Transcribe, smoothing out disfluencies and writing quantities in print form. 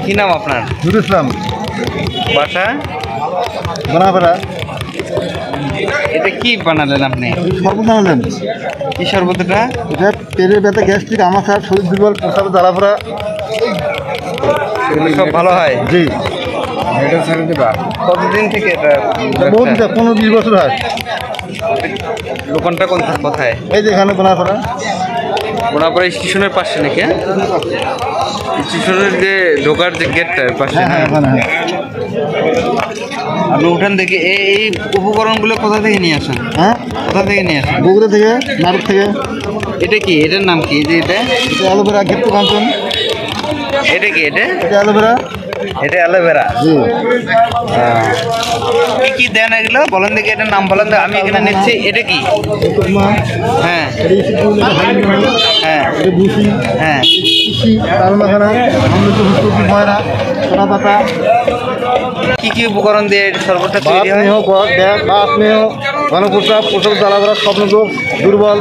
কি নাম আপনার? নুরুল ইসলাম, বাসা? বানাপাড়া। এটা কি বানালেন আপনি? শরবত বানালেন। কি শরবত এটা? এটা পেটের ব্যথা, গ্যাস্ট্রিক, আমাশা, শরীর দুর্বল, প্রসাব, জ্বালাফোড়া, এগুলো সব ভালো হয়? জি। এটা ছেড়ে দিবা। কতদিন থেকে এটা? বহুত 15-20 বছর হয়। দোকানটা কোথায়? এই যে এখানে বানাপাড়া। বোনাপাড়া স্টেশনের পাশে নাকি? হ্যাঁ, স্টেশনের যে ঢোকার যে গেটটার পাশে। হ্যাঁ, হ্যাঁ, হ্যাঁ। আপনি উঠান দেখি এই উপকরণগুলো কোথা থেকে নিয়ে আসেন? হ্যাঁ, কোথা থেকে নিয়ে আসেন? বগুড়া থেকে, নাটক থেকে। এটা কি? এটার নাম কি? যে এটা এটা অ্যালোভেরা, গিফট কাঞ্চন। এটা কি? এটা অ্যালোভেরা। এটা অ্যালোভেরা। জি। কি কি দেন এগুলো বলেন দেখি, এটার নাম বলেন তো, আমি এখানে নিচ্ছি। এটা কি? হ্যাঁ, হ্যাঁ, ভুসি, হ্যাঁ। তাল মাখানা, ময়রা, সোনা পাতা। কি কি উপকরণ দিয়ে শরবতটা তৈরি হয়? বাস মেহ, ঘনপ্রসাব, প্রসব, জ্বালাবরা, স্বপ্নযোগ, দুর্বল।